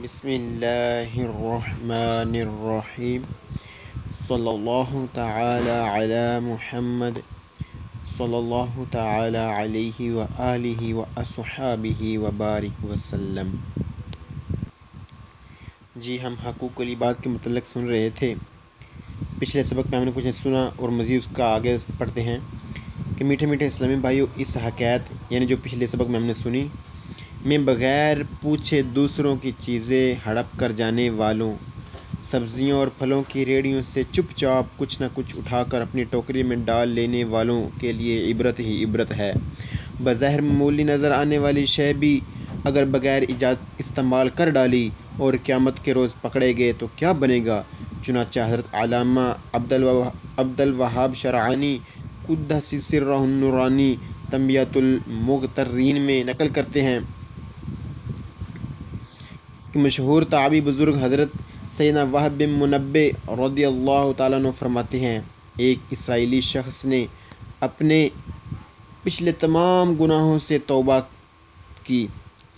بسم اللہ الرحمن الرحیم صلی اللہ تعالی علی محمد صلی اللہ تعالی علیہ وآلہ واصحابہ وبارک وسلم۔ جی ہم حقوق العباد کے متعلق سن رہے تھے۔ پچھلے سبق میں ہم نے کچھ سنا اور مزید اس کا آگے پڑھتے ہیں کہ میٹھے میٹھے اسلامی بھائیو، اس حکایت یعنی جو پچھلے سبق میں ہم نے سنی میں بغیر پوچھے دوسروں کی چیزیں ہڑپ کر جانے والوں، سبزیوں اور پھلوں کی ریڑھیوں سے چپ چاپ کچھ نہ کچھ اٹھا کر اپنی ٹوکری میں ڈال لینے والوں کے لیے عبرت ہی عبرت ہے۔ بظاہر معمولی نظر آنے والی شے بھی اگر بغیر اجازت استعمال کر ڈالی اور قیامت کے روز پکڑے گئے تو کیا بنے گا؟ چنانچہ حضرت علامہ عبد الوہاب شرعانی قدس سرہ النورانی تنبیہۃ المغترین میں نقل کرتے ہیں کہ مشہور تابعی بزرگ حضرت سیدنا وہب بن منبہ رضی اللہ تعالیٰ عنہ فرماتے ہیں، ایک اسرائیلی شخص نے اپنے پچھلے تمام گناہوں سے توبہ کی،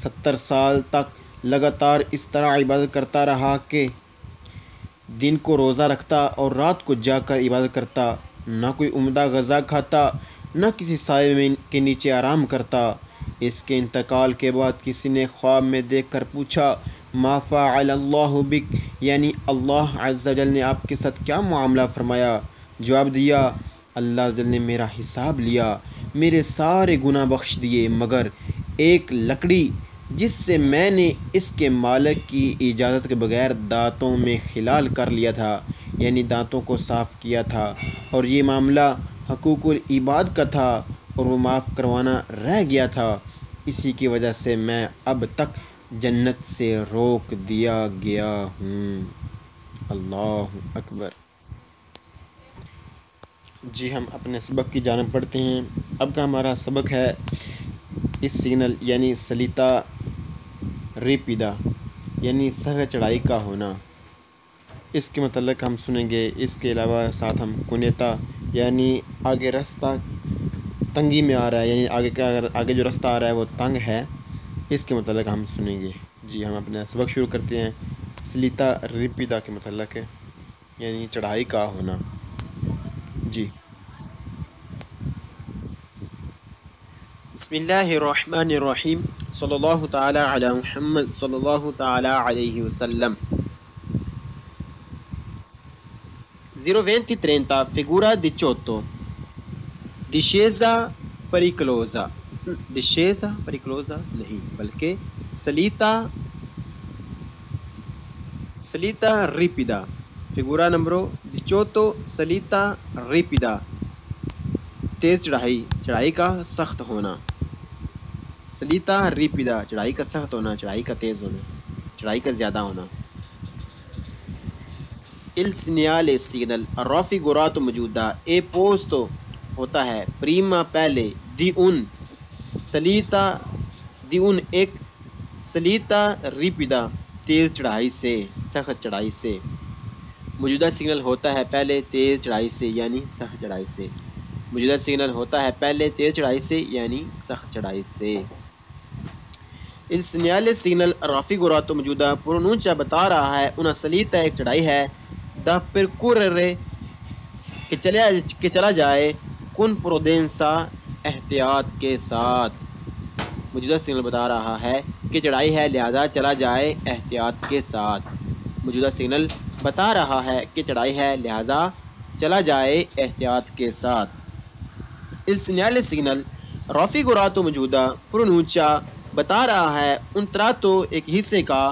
70 سال تک لگاتار اس طرح عبادت کرتا رہا کہ دن کو روزہ رکھتا اور رات کو جا کر عبادت کرتا، نہ کوئی عمدہ غذا کھاتا، نہ کسی سائے کے نیچے آرام کرتا۔ اس کے انتقال کے بعد کسی نے خواب میں دیکھ کر پوچھا، ما فعل اللہ بک، یعنی اللہ عز و جل نے آپ کے ساتھ کیا معاملہ فرمایا؟ جواب دیا، اللہ عز و جل نے میرا حساب لیا، میرے سارے گناہ بخش دیے مگر ایک لکڑی جس سے میں نے اس کے مالک کی اجازت کے بغیر دانتوں میں خلال کر لیا تھا، یعنی دانتوں کو صاف کیا تھا، اور یہ معاملہ حقوق العباد کا تھا اور وہ معاف کروانا رہ گیا تھا، اسی کی وجہ سے میں اب تک جنت سے روک دیا گیا ہوں۔ اللہ اکبر۔ جی ہم اپنے سبق کی جانب پڑھتے ہیں۔ اب کا ہمارا سبق ہے اس سگنل یعنی سلیتا ریپیدا یعنی سہ چڑھائی کا ہونا، اس کے متعلق ہم سنیں گے۔ اس کے علاوہ ساتھ ہم کنیتا یعنی آگے راستہ تنگی میں آ رہا ہے، یعنی آگے جو راستہ آ رہا ہے وہ تنگ ہے، اس کے متعلق ہم سنیں گے۔ جی ہم اپنا سبق شروع کرتے ہیں سلیتا ریپیدا کے متعلق ہے یعنی چڑھائی کا ہونا۔ جی بسم اللہ الرحمن الرحیم صلی اللہ تعالی علی محمد صلی اللہ تعالی علیہ وسلم۔ 02030 figura 18 discesa pericolosa نہیں بلکہ salita ripida figura numero 18 salita ripida تیز چڑھائی کا سخت ہونا، سلیتا ریپیدا چڑھائی کا سخت ہونا، چڑھائی کا تیز ہونا، چڑھائی کا زیادہ ہونا۔ il segnale signal raffigurato موجودہ اے پوسٹو ہوتا ہے پریما پہلے دی ان ایک سلیتا ریپیدا تیز چڑھائی سے، سخت چڑھائی سے۔ موجودہ سگنل ہوتا ہے پہلے تیز چڑھائی سے یعنی سخت چڑھائی سے، موجودہ سگنل ہوتا ہے پہلے تیز چڑھائی سے یعنی سخت چڑھائی سے۔ il segnale signal raffigurato موجودہ پرونونچا بتا رہا ہے una salita ایک چڑھائی ہے، da percorrere کہ چلا جائے con prudenza احتیاط کے ساتھ۔ موجودہ سگنل بتا رہا ہے کہ چڑھائی ہے لہذا چلا جائے احتیاط کے ساتھ، موجودہ سگنل بتا رہا ہے کہ چڑھائی ہے لہذا چلا جائے احتیاط کے ساتھ۔ il segnale signal raffigurato موجودہ پرونونچا بتا رہا ہے un tratto ایک حصے کا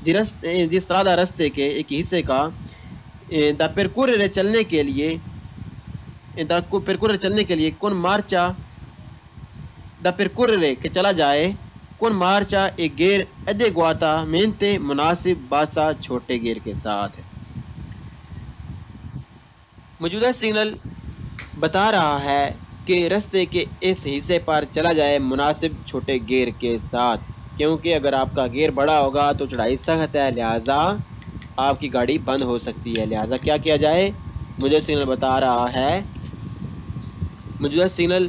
di strada رستے کے ایک حصے کا da percorrere چلنے کے لیے con marcia da percorrere کہ چلا جائے con marcia ایک گیئر adeguatamente مناسب باسا چھوٹے گیئر کے ساتھ۔ موجودہ سگنل بتا رہا ہے کہ رستے کے اس حصے پر چلا جائے مناسب چھوٹے گیئر کے ساتھ، کیونکہ اگر آپ کا گیئر بڑا ہوگا تو چڑھائی سخت ہے لہذا آپ کی گاڑی بند ہو سکتی ہے، لہذا کیا کیا جائے؟ موجودہ سگنل بتا رہا ہے، موجودہ signal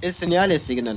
Il segnale signal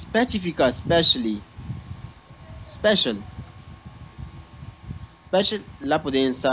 specifica specially special special la potenza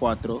4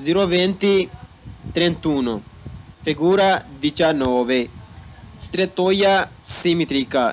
02031 figura 19 strettoia simmetrica,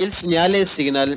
Il segnale signal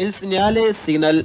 Il segnale signal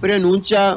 preannuncia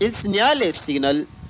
Il segnale signal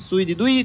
sui di due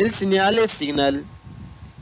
Il segnale signal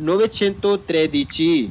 913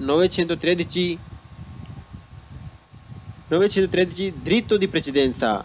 913 dritto di precedenza,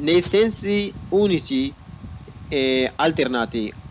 nei sensi unici alternati,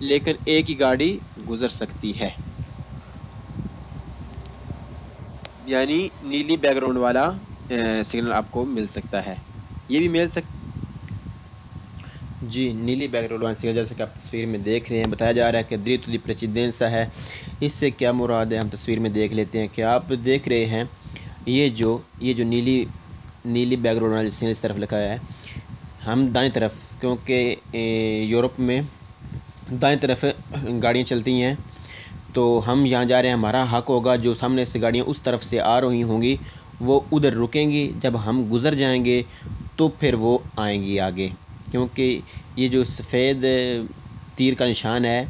لیکن ایک ہی گاڑی گزر سکتی ہے. یعنی نیلی back ground والا signal آپ کو مل سکتا ہے. یہ بھی مل سکتا جی. نیلی بیک گراؤنڈ والا سگنل جیسے کہ آپ تصویر میں دیکھ رہے ہیں بتایا جا رہا ہے کہ diritto di precedenza ہے. اس سے کیا مراد ہے ہم تصویر میں دیکھ لیتے ہیں کہ آپ دیکھ رہے ہیں یہ جو نیلی بیک گراؤنڈ والا سگنل اس طرف لکھا ہے. ہم دائیں طرف کیونکہ یورپ میں دائیں طرف گاڑیاں چلتی ہیں تو ہم یہاں جا رہے ہیں. ہمارا حق ہوگا جو سامنے سے گاڑیاں اس طرف سے آ رہی ہوں گی وہ ادھر رکیں گی. جب ہم گزر جائیں گے تو پھر وہ آئیں گی آگے. کیونکہ یہ جو سفید تیر کا نشان ہے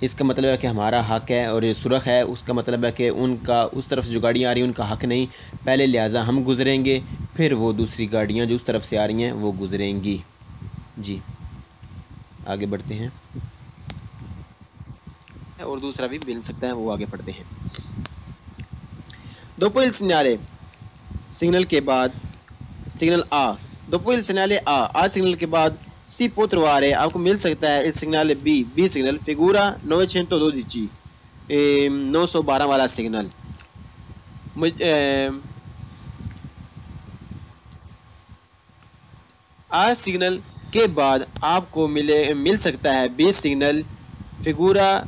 اس کا مطلب ہے کہ ہمارا حق ہے، اور یہ سرخ ہے اس کا مطلب ہے کہ ان کا اس طرف سے جو گاڑیاں آ رہی ہیں ان کا حق نہیں پہلے، لہٰذا ہم گزریں گے پھر وہ دوسری گاڑیاں جو اس طرف سے آ رہی ہیں وہ گزریں گی. جی آگے بڑھتے ہیں. اور دوسرا بھی مل سکتا ہے، وہ آگے پڑھتے ہیں. dopo il segnale سگنل کے بعد سگنل آ dopo il segnale آ سگنل کے بعد si può trovare آپ کو مل سکتا ہے il segnale B signal figura 912 912 والا سگنل. آ سگنل کے بعد آپ کو مل سکتا ہے بی سگنل figura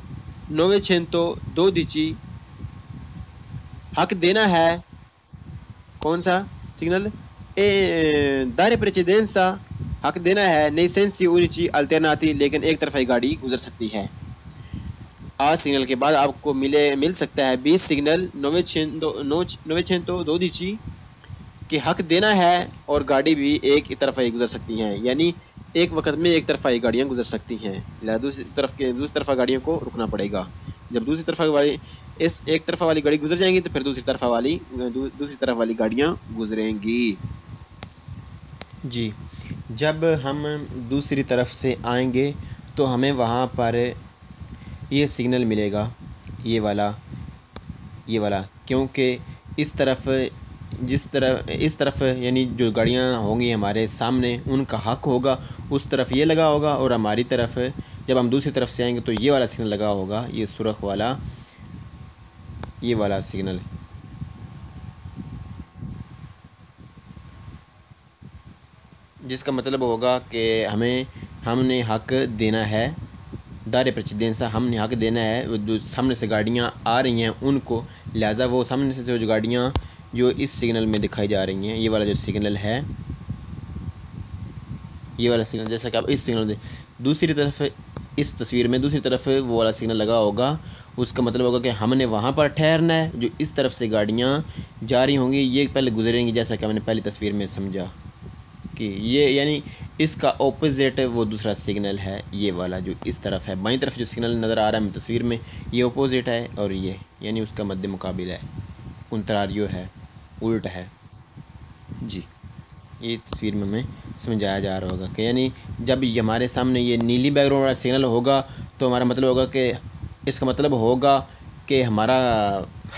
912 حق دینا ہے. کون سا سگنل؟ dare precedenza حق دینا ہے nei sensi unici alternati لیکن ایک طرفہ گاڑی گزر سکتی ہے. آ سگنل کے بعد آپ کو مل سکتا ہے بی سگنل 912 کہ حق دینا ہے اور گاڑی بھی ایک طرفہ ہی گزر سکتی ہیں، یعنی ایک وقت میں ایک طرفہ ہی گاڑیاں گزر سکتی ہیں. دوسری طرفہ گاڑیوں کو رکنا پڑے گا. جب دوسری طرف ایک طرفہ والی گاڑی گزر جائیں گی تو پھر دوسری طرف والی گاڑیاں گزریں گی. جی جب ہم دوسری طرف سے آئیں گے تو ہمیں وہاں پر یہ سگنل ملے گا، یہ والا کیونکہ اس طرف یعنی جو گاڑیاں ہوں گی ہمارے سامنے ان کا حق ہوگا اس طرف یہ لگا ہوگا، اور ہماری طرف جب ہم دوسری طرف سے آئیں گے تو یہ والا سگنل لگا ہوگا، یہ سرخ والا یہ والا سگنل. جس کا مطلب ہوگا کہ ہم نے حق دینا ہے dare precedenza ہم نے حق دینا ہے جو سامنے سے گاڑیاں آ رہی ہیں ان کو، لہٰذا وہ سامنے سے جو گاڑیاں جو اس سگنل میں دکھائی جا رہی ہیں یہ والا جو سگنل ہے یہ والا سگنل جیسا کہ آپ اس سگنل دوسری طرف اس تصویر میں دوسری طرف وہ والا سگنل لگا ہوگا. اس کا مطلب ہوگا کہ ہم نے وہاں پر ٹھہرنا ہے، جو اس طرف سے گاڑیاں جاری ہوں گی یہ پہلے گزریں گی، جیسا کہ ہم نے پہلی تصویر میں سمجھا کہ یہ یعنی اس کا اپوزٹ وہ دوسرا سگنل ہے، یہ والا جو اس طرف ہے. بائیں طرف جو سگنل نظر آ رہا ہے تصویر میں یہ اپوزٹ ہے، اور یہ یعنی اس کا مد مقابل ہے، کنتراریو ہے، الٹ ہے. جی یہ تصویر میں ہمیں سمجھایا جا رہا ہوگا کہ یعنی جب یہ ہمارے سامنے یہ نیلی بیک گراؤنڈ والا سگنل ہوگا تو ہمارا مطلب ہوگا کہ اس کا مطلب ہوگا کہ ہمارا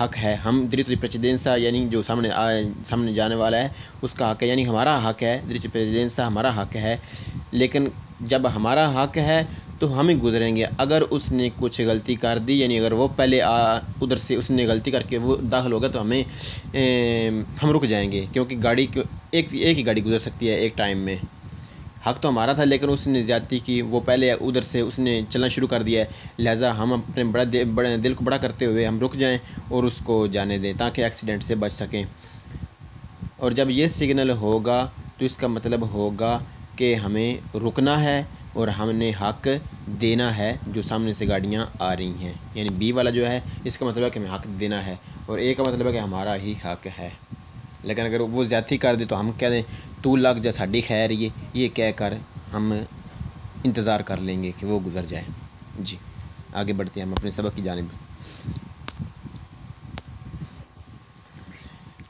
حق ہے، ہم diritto di precedenza یعنی جو سامنے جانے والا ہے اس کا حق ہے، یعنی ہمارا حق ہے diritto di precedenza ہمارا حق ہے. لیکن جب ہمارا حق ہے تو ہم ہی گزریں گے. اگر اس نے کچھ غلطی کر دی یعنی اگر وہ پہلے ادھر سے اس نے غلطی کر کے وہ داخل ہوگا تو ہم رک جائیں گے، کیونکہ گاڑی ایک ہی گاڑی گزر سکتی ہے ایک ٹائم میں. حق تو ہمارا تھا لیکن اس نے زیادتی کی، وہ پہلے ادھر سے اس نے چلنا شروع کر دیا ہے، لہٰذا ہم اپنے بڑے دل کو بڑا کرتے ہوئے ہم رک جائیں اور اس کو جانے دیں تاکہ ایکسیڈنٹ سے بچ سکیں. اور جب یہ سگنل ہوگا تو اس کا مطلب ہوگا کہ ہمیں رکنا ہے اور ہم نے حق دینا ہے جو سامنے سے گاڑیاں آ رہی ہیں. یعنی بی والا جو ہے اس کا مطلب ہے کہ ہمیں حق دینا ہے، اور اے کا مطلب ہے کہ ہمارا ہی حق ہے. لیکن اگر وہ زیادتی کر دے تو ہم کہہ دیں تو لگ جا ساڈی خیر یہ کہہ کر ہم انتظار کر لیں گے کہ وہ گزر جائے. جی آگے بڑھتے ہیں ہم اپنے سبق کی جانب.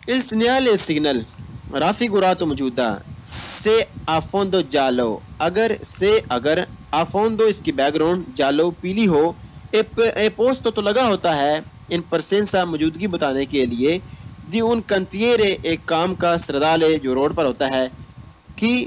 Il segnale signal raffigurato موجودہ سے a fondo giallo اگر a fondo اس کی بیک گراؤنڈ giallo پیلی ہو، اے پوسٹ تو لگا ہوتا ہے ان پرسنسا موجودگی بتانے کے لیے دی ان کنتیرے ایک کام کا سردالے جو روڈ پر ہوتا ہے، کی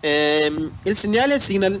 Il segnale signal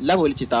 la velocità